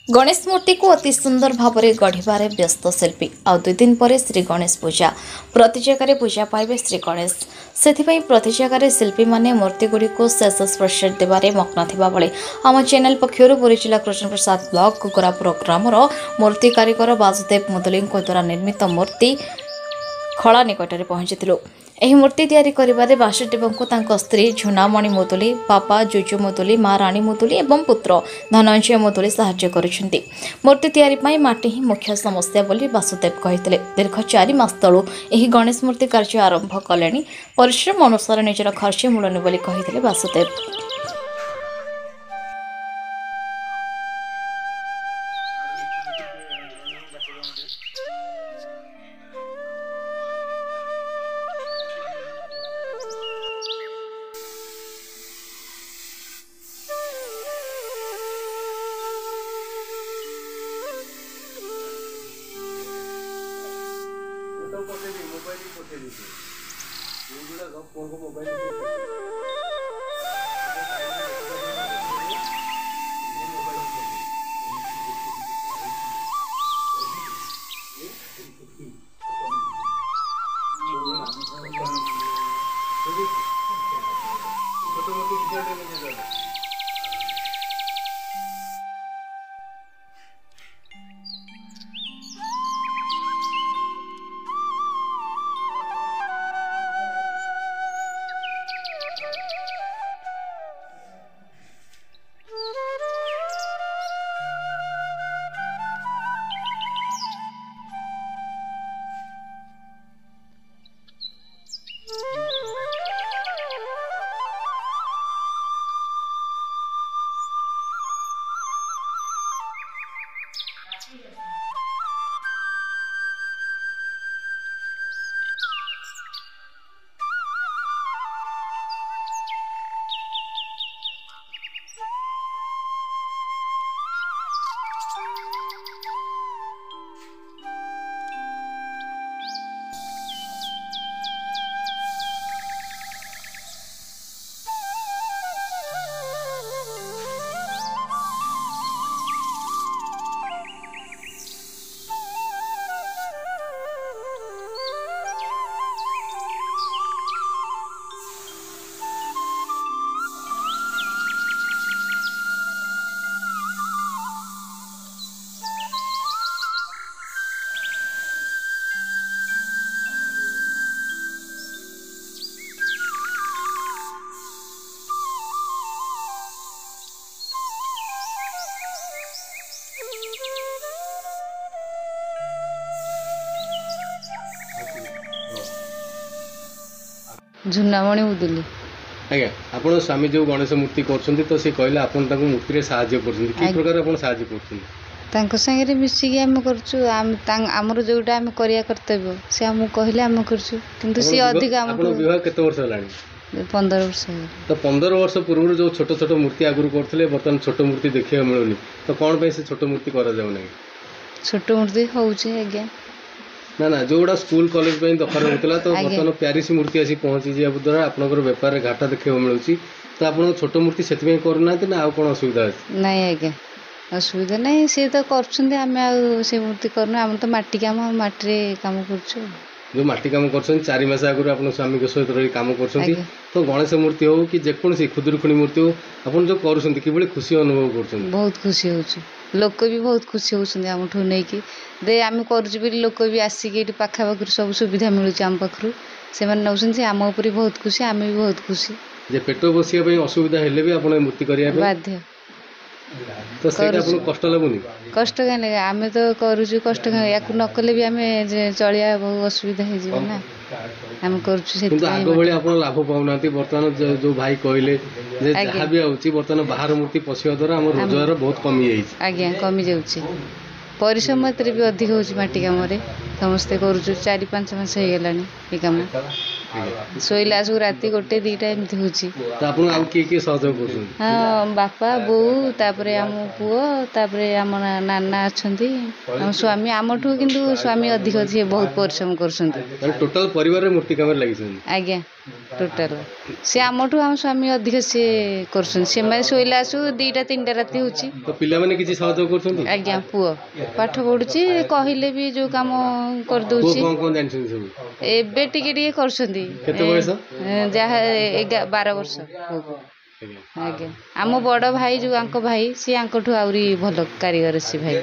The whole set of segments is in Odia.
गणेश मूर्ति को अति सुंदर भाव में गढ़वे व्यस्त शिल्पी आउ 2 दिन पर श्री गणेश पूजा प्रति जगह पूजा पाइबे श्री गणेश से प्रति जगह शिल्पी माने मूर्ति गुड़ी को शेष स्पर्श देवारे मग्न थिबा बेले आम चैनल पक्षर पुरी जिला कृष्ण प्रसाद ब्लॉक कुकुरापुर ग्रामर मूर्ति कारीगर वासुदेव मुदुली द्वारा निर्मित मूर्ति खला निकट में पहुंची ଏହି ମୂର୍ତ୍ତି ତିଆରି କରିବାରେ ବାସୁଦେବଙ୍କୁ ତାଙ୍କ ସ୍ତ୍ରୀ ଝୁନାମଣି ମୁଦୁଲି ବାପା ଜୁଜୁ ମୁଦୁଲି ମା ରାଣୀ ମୁଦୁଲି ଏବଂ ପୁତ୍ର ଧନଞ୍ଜୟ ମୁଦୁଲି ସାହାଯ୍ୟ କରିଛନ୍ତି। ମୂର୍ତ୍ତି ତିଆରି ପାଇଁ ମାଟି ହିଁ ମୁଖ୍ୟ ସମସ୍ୟା ବୋଲି ବାସୁଦେବ କହିଥିଲେ। ଦୀର୍ଘ 4 ମାସ ତଳୁ ଏହି ଗଣେଶ ମୂର୍ତ୍ତି କାର୍ଯ୍ୟ ଆରମ୍ଭ କଲେଣି। ପରିଶ୍ରମ ଅନୁସାରେ ନିଜର ଖର୍ଚ୍ଚ ମିଳୁନି ବୋଲି କହିଥିଲେ ବାସୁଦେବ। झुनामणि मुदुली आज्ञा आपण स्वामी जो गणेश मूर्ति कर तो सी कहले आपण ताको मूर्ति रे सहाय्य करछन की प्रकार आपण सहाय्य करछन तांको संगे मिसिकी आम करछु आमर जोटा आम करिया कर्तव्य से हम कहले आम करछु किंतु सी अधिक आम आपण विवाह केते वर्ष लानी 15 वर्ष तो 15 वर्ष पूर्व जो छोट छोट मूर्ति आगुर करथले बर्तन छोट मूर्ति देखिया मिलुनी तो कोन पे से छोट मूर्ति करा जाउ नै छोट मूर्ति होउचे आज्ञा ना ना जोड़ा स्कूल कॉलेज पे दरकार होता तो बर्तमान प्यारिश मूर्ति आसी पहुंची जा द्वारा आपनकर व्यापार घाटा देखा मिलूँ तो आप छोट मूर्ति से करना ना आउ कौन असुविधा नहीं आज्ञा असुविधा नहीं सी तो कर मूर्ति करना आम तो मट्टी काम मट्टी काम कर जो मट्टी काम कर 4 मास आगुरी आप स्वामी सहित रही काम कर तो गणेश मूर्ति हो कि जेकोसी खुदुरखुणी मूर्ति हो आप जो कर खुशी अनुभव कर बहुत खुशी हो लोक भी बहुत खुशी होती आमठू नहीं कि दे आम कर लोक भी आसिक पाखापाखि सब सुविधा मिलूँ आम पाखु से नौकरी आम उपर बहुत खुशी आम भी बहुत खुशी जे पेट बसिया असुविधा हेले भी आप मूर्ति करने बाध्य तो कष्ट लगुनि कष्ट कहीं लगे आम तो करुचु कष्ट कहीं या न कले भी आम चलिया बहुत असुविधा हो ना आम कर लाभ पाऊना बर्तमान जो भाई कहले जहाँ भी आउची बर्तमान बाहर मूर्ति पशिया द्वारा आम रोजगार बहुत कमी आज्ञा कमी जाऊँगी परिश्रम भी अधिक हो माटी कम समस्ते करुचु 4-5 मास हो गलानी ये कम शोला सब राति 1-2 एमती हो हाँ बापा बोऊ तापर आम पुओ तापर आम नाना अच्छा स्वामी आमठू किंतु स्वामी अधिक बहुत परिश्रम कर टोटल परिवार मूर्ति काम लगी आज्ञा ଟୋଟାଲ ସେ ଆମଠୁ ଆମ ସ୍ୱାମୀ ଅଧିକ ସେ କରୁଛନ୍ତି। ସେମାନେ ଶୋଇଲା ଆସୁ 2ଟା 3ଟା ରାତି ହେଉଛି। ତ ପିଲାମାନେ କିଛି ସହଯୋଗ କରୁଛନ୍ତି? ଆଜ୍ଞା ପୁଅ ପାଠ ପଢୁଛି, କହିଲେ ବି ଯୋଉ କାମ ପୁଅ କରିଦଉଛି। କଣ ଜାଣିଛନ୍ତି ସବୁ? ଏବେ ଟିକେ ଟିକେ କରୁଛନ୍ତି। କେତେ ବୟସ? ଯାହା 12 ବର୍ଷ ପୁଅକୁ। ଆଜ୍ଞା। ଆଜ୍ଞା ଆମ ବଡ଼ ଭାଇ ଯୋଉ ଆଙ୍କ ଭାଇ ସିଏ ଆଙ୍କଠୁ ଆହୁରି ଭଲ କାରିଗର ସେ ଭାଇ,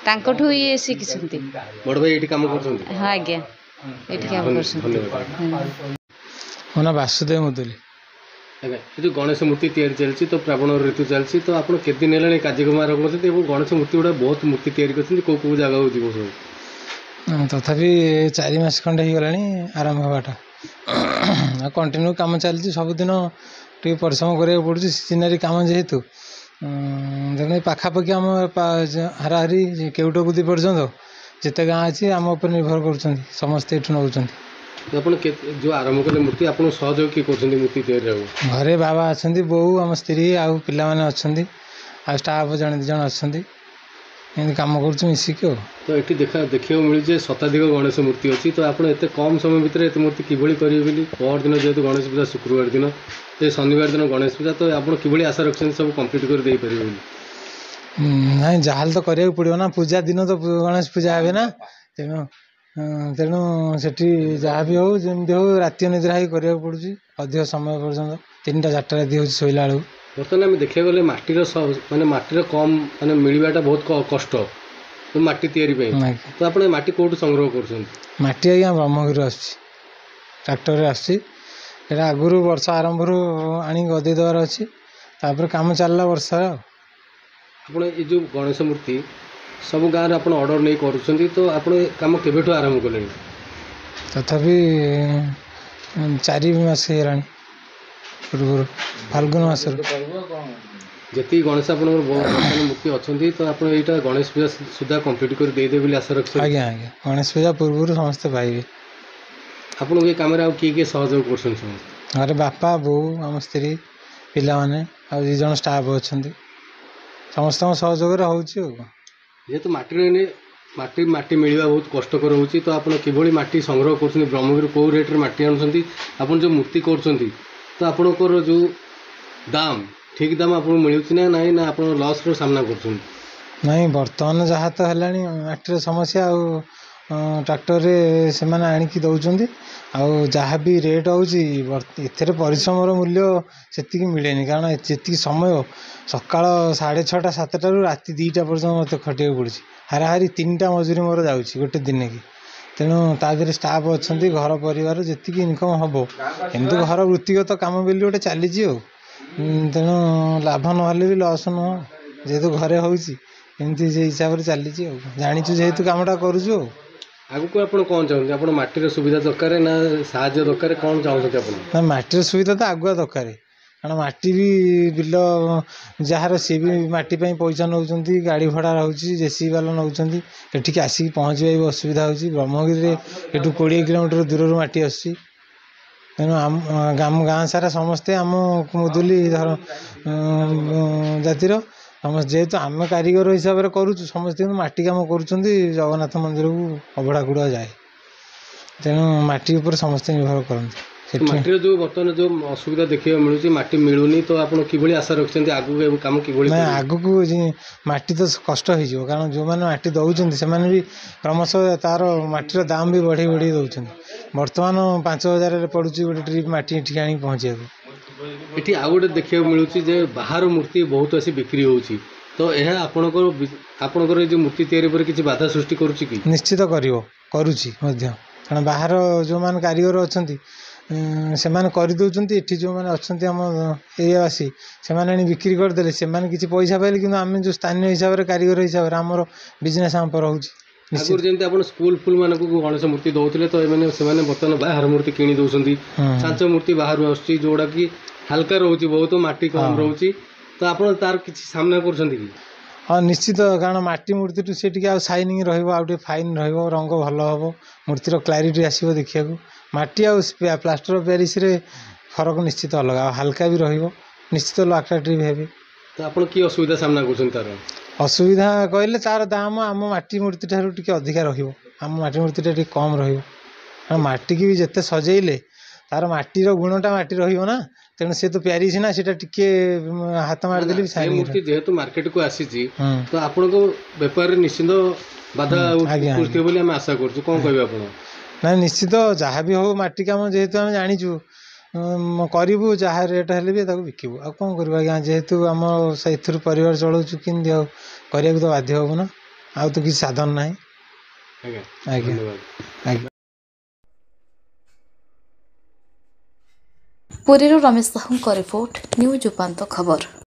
ତାଙ୍କଠୁ ଇଏ ଶିଖିଛନ୍ତି। ବଡ଼ ଭାଇ ଏଇଠି କାମ କରୁଛନ୍ତି? ହଁ ଆଜ୍ଞା ଏଇଠି କାମ କରୁଛନ୍ତି। ଧନ୍ୟବାଦ। ମୋ ନାଁ ବାସୁଦେବ ମୁଦୁଲି। ଆଜ୍ଞା, ଏ ଯେଉଁ ଗଣେଶ ମୂର୍ତ୍ତି ତିଆରି ଚାଲିଛି, ତ ଶ୍ରାବଣ ଋତୁ ଚାଲିଛି, ତ ଆପଣ କେତେ ଦିନ ହେଲାଣି କାର୍ଯ୍ୟକ୍ରମ ଆରମ୍ଭ କରୁଛନ୍ତି ଏବଂ ଗଣେଶ ମୂର୍ତ୍ତି ଗୁଡ଼ା ବହୁତ ମୂର୍ତ୍ତି ତିଆରି କରୁଛନ୍ତି, କେଉଁ କେଉଁ ଜାଗାକୁ ଯିବ ସବୁ? ତଥାପି 4 ମାସ ଖଣ୍ଡେ ହେଇଗଲାଣି ଆରମ୍ଭ ହେବାଟା। ଆଉ କଣ୍ଟିନ୍ୟୁ କାମ ଚାଲିଛି, ସବୁଦିନ ଟିକେ ପରିଶ୍ରମ କରିବାକୁ ପଡ଼ୁଛି, ସିଜନାରୀ କାମ ଯେହେତୁ। ତେଣୁ ପାଖାପାଖି ଆମ ହାରାହାରି କେଉଟକୁଦି ପର୍ଯ୍ୟନ୍ତ ଯେତେ ଗାଁ ଅଛି ଆମ ଉପରେ ନିର୍ଭର କରୁଛନ୍ତି, ସମସ୍ତେ ଏଠୁ ନେଉଛନ୍ତି। ଆପଣ ଯେଉଁ ଆରମ୍ଭ କଲେ ମୂର୍ତ୍ତି, ଆପଣଙ୍କୁ ସହଯୋଗ କିଏ କରୁଛନ୍ତି ମୂର୍ତ୍ତି ତିଆରି ହେବାକୁ? ଘରେ ବାବା ଅଛନ୍ତି, ବୋଉ, ଆମ ସ୍ତ୍ରୀ ଆଉ ପିଲାମାନେ ଅଛନ୍ତି, ଆଉ ଷ୍ଟାଫ୍ ଜଣେ 2 ଜଣ ଅଛନ୍ତି, ଏମିତି କାମ କରୁଛୁ ମିଶିକି ଆଉ। ତ ଏଠି ଦେଖିବାକୁ ମିଳୁଛି ଯେ ଶତାଧିକ ଗଣେଶ ମୂର୍ତ୍ତି ଅଛି, ତ ଆପଣ ଏତେ କମ୍ ସମୟ ଭିତରେ ଏତେ ମୂର୍ତ୍ତି କିଭଳି କରିବେ ବୋଲି? ପରଦିନ ଯେହେତୁ ଗଣେଶ ପୂଜା ଶୁକ୍ରବାର ଦିନ, ଏ ଶନିବାର ଦିନ ଗଣେଶ ପୂଜା, ତ ଆପଣ କିଭଳି ଆଶା ରଖିଛନ୍ତି ସବୁ କମ୍ପ୍ଲିଟ୍ କରି ଦେଇପାରିବେ ବୋଲି? ନାଇଁ ଯାହାହେଲେ ତ କରିବାକୁ ପଡ଼ିବ ନା, ପୂଜା ଦିନ ତ ଗଣେଶ ପୂଜା ହେବେ ନା, ତେଣୁ ସେଠି ଯାହା ବି ହଉ ଯେମିତି ହଉ ରାତି ଅନିଦ୍ରା ହେଇ କରିବାକୁ ପଡ଼ୁଛି ଅଧିକ ସମୟ ପର୍ଯ୍ୟନ୍ତ, 3ଟା 4ଟା ରାତି ହେଉଛି ଶୋଇଲା ବେଳକୁ। ବର୍ତ୍ତମାନ ଆମେ ଦେଖିବାକୁ ଗଲେ ମାଟିର କମ୍ ମିଳିବାଟା ବହୁତ କଷ୍ଟ ମାଟି ତିଆରି ପାଇଁ। ତ ଆପଣ ଏ ମାଟି କେଉଁଠୁ ସଂଗ୍ରହ କରୁଛନ୍ତି? ମାଟି ଆଜ୍ଞା ବ୍ରହ୍ମଗିରିରୁ ଆସୁଛି, ଟ୍ରାକ୍ଟରରେ ଆସୁଛି। ଏଇଟା ଆଗରୁ ବର୍ଷ ଆରମ୍ଭରୁ ଆଣିକି ଗଦେଇ ଦେବାର ଅଛି, ତାପରେ କାମ ଚାଲିଲା ବର୍ଷାରେ ଆଉ। ଆପଣ ଏ ଯେଉଁ ଗଣେଶ ମୂର୍ତ୍ତି ସବୁ ଗାଁରେ ଆପଣ ଅର୍ଡ଼ର ନେଇ କରୁଛନ୍ତି, ତ ଆପଣ ଏ କାମ କେବେଠୁ ଆରମ୍ଭ କଲେଣି? ତଥାପି 4 ମାସ ହେଇଗଲାଣି, ପୂର୍ବରୁ ଫାଲ୍ଗୁନ ମାସରୁ। ଯେତିକି ଗଣେଶ ଆପଣଙ୍କର ବର୍ତ୍ତମାନ ମୂର୍ତ୍ତି ଅଛନ୍ତି, ତ ଆପଣ ଏଇଟା ଗଣେଶ ପୂଜା ସୁଦ୍ଧା କମ୍ପ୍ଲିଟ୍ କରି ଦେଇଦେବେ ବୋଲି ଆଶା ରଖିଛନ୍ତି? ଆଜ୍ଞା ଆଜ୍ଞା, ଗଣେଶ ପୂଜା ପୂର୍ବରୁ ସମସ୍ତେ ପାଇବେ। ଆପଣଙ୍କୁ ଏ କାମରେ ଆଉ କିଏ କିଏ ସହଯୋଗ କରୁଛନ୍ତି ସମସ୍ତେ? ଘରେ ବାପା, ବୋଉ, ଆମ ସ୍ତ୍ରୀ, ପିଲାମାନେ ଆଉ 2 ଜଣ ଷ୍ଟାଫ୍ ଅଛନ୍ତି, ସମସ୍ତଙ୍କ ସହଯୋଗରେ ହେଉଛି ଆଉ। ଯେହେତୁ ମାଟି ମିଳିବା ବହୁତ କଷ୍ଟକର ହେଉଛି, ତ ଆପଣ କିଭଳି ମାଟି ସଂଗ୍ରହ କରୁଛନ୍ତି? ବ୍ରହ୍ମଗିରି କେଉଁ ରେଟ୍ରେ ମାଟି ଆଣୁଛନ୍ତି? ଆପଣ ଯେଉଁ ମୂର୍ତ୍ତି କରୁଛନ୍ତି, ତ ଆପଣଙ୍କର ଯେଉଁ ଦାମ୍, ଠିକ୍ ଦାମ୍ ଆପଣଙ୍କୁ ମିଳୁଛି ନା ନାହିଁ, ନା ଆପଣ ଲସ୍ର ସାମ୍ନା କରୁଛନ୍ତି? ନାଇଁ ବର୍ତ୍ତମାନ ଯାହା ତ ହେଲାଣି ମାଟିର ସମସ୍ୟା, ଆଉ ଟ୍ରାକ୍ଟରରେ ସେମାନେ ଆଣିକି ଦେଉଛନ୍ତି, ଆଉ ଯାହା ବି ରେଟ୍ ହେଉଛି ଏଥିରେ ପରିଶ୍ରମର ମୂଲ୍ୟ ସେତିକି ମିଳେନି, କାରଣ ଯେତିକି ସମୟ ସକାଳ 6:30 7ଟାରୁ ରାତି 2ଟା ପର୍ଯ୍ୟନ୍ତ ମୋତେ ଖଟିବାକୁ ପଡ଼ୁଛି। ହାରାହାରି 3ଟା ମଜୁରୀ ମୋର ଯାଉଛି ଗୋଟେ ଦିନକି। ତେଣୁ ତା ଦେହରେ ଷ୍ଟାଫ୍ ଅଛନ୍ତି, ଘର ପରିବାର ଯେତିକି ଇନକମ୍ ହେବ, ଏମିତି ଘର ବୃତ୍ତିଗତ କାମ ବୋଲି ଗୋଟେ ଚାଲିଛି ଆଉ। ତେଣୁ ଲାଭ ନହେଲେ ବି ଲସ୍ ନୁହଁ, ଯେହେତୁ ଘରେ ହେଉଛି ଏମିତି ସେଇ ହିସାବରେ ଚାଲିଛି ଆଉ। ଜାଣିଛୁ ଯେହେତୁ କାମଟା କରୁଛୁ ଆଉ। ଆଗକୁ ଆପଣ କ'ଣ ଚାହୁଁଛନ୍ତି? ଆପଣ ମାଟିର ସୁବିଧା ଦରକାର ନା ସାହାଯ୍ୟ ଦରକାର, କ'ଣ ଚାହୁଁଛନ୍ତି ଆପଣ? ନା ମାଟିର ସୁବିଧା ତ ଆଗୁଆ ଦରକାର, କାରଣ ମାଟି ବି ବିଲ ଯାହାର ସିଏ ବି ମାଟି ପାଇଁ ପଇସା ନେଉଛନ୍ତି, ଗାଡ଼ି ଭଡ଼ା ରହୁଛି, JCB ବାଲା ନେଉଛନ୍ତି, ଏଠିକି ଆସିକି ପହଞ୍ଚିବା ବି ଅସୁବିଧା ହେଉଛି। ବ୍ରହ୍ମଗିରିରେ ଏଠୁ 20 କିଲୋମିଟର ଦୂରରୁ ମାଟି ଆସୁଛି, ତେଣୁ ଆମ ଗାଁ ସାରା ସମସ୍ତେ ଆମ ମୁଦୁଲି ଜାତିର ସମସ୍ତେ, ଯେହେତୁ ଆମେ କାରିଗର ହିସାବରେ କରୁଛୁ, ସମସ୍ତେ କିନ୍ତୁ ମାଟି କାମ କରୁଛନ୍ତି। ଜଗନ୍ନାଥ ମନ୍ଦିରକୁ ଅବଢ଼ା କୁଢ଼ା ଯାଏ, ତେଣୁ ମାଟି ଉପରେ ସମସ୍ତେ ନିର୍ଭର କରନ୍ତି। ମାଟିର ଯେଉଁ ବର୍ତ୍ତମାନ ଯେଉଁ ଅସୁବିଧା ଦେଖିବାକୁ ମିଳୁଛି, ମାଟି ମିଳୁନି, ତ ଆପଣ କିଭଳି ଆଶା ରଖିଛନ୍ତି ଆଗକୁ ଏ କାମ କିଭଳି? ନାଇଁ ଆଗକୁ ମାଟି ତ କଷ୍ଟ ହେଇଯିବ, କାରଣ ଯେଉଁମାନେ ମାଟି ଦେଉଛନ୍ତି ସେମାନେ ବି କ୍ରମଶଃ ତାର ମାଟିର ଦାମ୍ ବି ବଢ଼େଇ ଦେଉଛନ୍ତି। ବର୍ତ୍ତମାନ 5,000ରେ ପଡ଼ୁଛି ଗୋଟେ ଟ୍ରିପ୍ ମାଟି ଏଠିକି ଆଣିକି ପହଞ୍ଚିବାକୁ। ଏଠି ଆଉ ଗୋଟେ ଦେଖିବାକୁ ମିଳୁଛି ଯେ ବାହାର ମୂର୍ତ୍ତି ବହୁତ ଆସି ବିକ୍ରି ହେଉଛି, ତ ଏହା ଆପଣଙ୍କର ଏ ଯେଉଁ ମୂର୍ତ୍ତି ତିଆରି ଉପରେ କିଛି ବାଧା ସୃଷ୍ଟି କରୁଛି କି? ନିଶ୍ଚିତ କରୁଛି ମଧ୍ୟ, କାରଣ ବାହାର ଯେଉଁମାନେ କାରିଗର ଅଛନ୍ତି ସେମାନେ କରିଦେଉଛନ୍ତି, ଏଠି ଯେଉଁମାନେ ଅଛନ୍ତି ଆମ ଏରିଆବାସୀ ସେମାନେ ଆଣି ବିକ୍ରି କରିଦେଲେ, ସେମାନେ କିଛି ପଇସା ପାଇଲେ, କିନ୍ତୁ ଆମେ ଯେଉଁ ସ୍ଥାନୀୟ ହିସାବରେ କାରିଗର ହିସାବରେ ଆମର ବିଜନେସ୍ ଆମ ରହୁଛି। ଆଗରୁ ଯେମିତି ଆପଣ ସ୍କୁଲ ମାନଙ୍କୁ ଗଣେଶ ମୂର୍ତ୍ତି ଦେଉଥିଲେ, ତ ସେମାନେ ବର୍ତ୍ତମାନ ବାହାର ମୂର୍ତ୍ତି କିଣି ଦେଉଛନ୍ତି। ଛାଞ୍ଚ ମୂର୍ତ୍ତି ବାହାରୁ ଆସୁଛି, ଯେଉଁଟାକି ହାଲକା ରହୁଛି, ବହୁତ ମାଟି କମ୍ ରହୁଛି, ତ ଆପଣ ତାର କିଛି ସାମ୍ନା କରୁଛନ୍ତି କି? ହଁ ନିଶ୍ଚିତ, କାରଣ ମାଟି ମୂର୍ତ୍ତିଠୁ ସେ ଟିକେ ଆଉ ସାଇନିଂ ରହିବ, ଆଉ ଟିକେ ଫାଇନ୍ ରହିବ, ରଙ୍ଗ ଭଲ ହେବ, ମୂର୍ତ୍ତିର କ୍ଲାରିଟି ଆସିବ ଦେଖିବାକୁ। ମାଟି ଆଉ ପ୍ଲାଷ୍ଟର ପ୍ୟାରିସରେ ଫରକ ନିଶ୍ଚିତ ଅଲଗା, ଆଉ ହାଲକା ବି ରହିବ, ନିଶ୍ଚିତ ଆଟ୍ରାକ୍ଟିଭ୍ ହେବେ। ତ ଆପଣ କି ଅସୁବିଧା ସାମ୍ନା କରୁଛନ୍ତି? ତାର ଅସୁବିଧା କହିଲେ ତାର ଦାମ୍ ଆମ ମାଟି ମୂର୍ତ୍ତି ଠାରୁ ଟିକେ ଅଧିକା ରହିବ, ଆମ ମାଟି ମୂର୍ତ୍ତିଟା ଟିକେ କମ୍ ରହିବ, କାରଣ ମାଟିକି ବି ଯେତେ ସଜେଇଲେ ତାର ମାଟିର ଗୁଣଟା ମାଟି ରହିବ ନା, ତେଣୁ ସେ ତ ପ୍ୟାରିସି ନା, ସେଇଟା ଟିକେ ହାତ ମାରିଦେଲେ ବି ସେ ସାଙ୍ଗେ ମୂର୍ତ୍ତି ଯେହେତୁ ମାର୍କେଟକୁ ଆସିଛି ହୁଁ। ତ ଆପଣଙ୍କ ବେପାରରେ ନିଶ୍ଚିନ୍ତ ବାଧା ଆଜ୍ଞା, ଉଠୁଥିବ ବୋଲି ଆମେ ଆଶା କରୁଛୁ। କ'ଣ କହିବେ ଆପଣ? ନାଇଁ ନିଶ୍ଚିତ, ଯାହା ବି ହଉ ମାଟି କାମ ଯେହେତୁ ଆମେ ଜାଣିଛୁ କରିବୁ, ଯାହା ରେଟ୍ ହେଲେ ବି ତାକୁ ବିକିବୁ। ଆଉ କ'ଣ କରିବୁ ଆଜ୍ଞା, ଯେହେତୁ ଆମ ସେଇଥିରୁ ପରିବାର ଚଳଉଛୁ, କେମିତି ଆଉ କରିବାକୁ ତ ବାଧ୍ୟ ହବୁ ନା, ଆଉ ତ କିଛି ସାଧନ ନାହିଁ। ଆଜ୍ଞା ଆଜ୍ଞା ଧନ୍ୟବାଦ। ଆଜ୍ଞା। ପୁରୀରୁ ରମେଶ ସାହୁଙ୍କ ରିପୋର୍ଟ, ନ୍ୟୁଜ୍ ଉପାନ୍ତ ଖବର।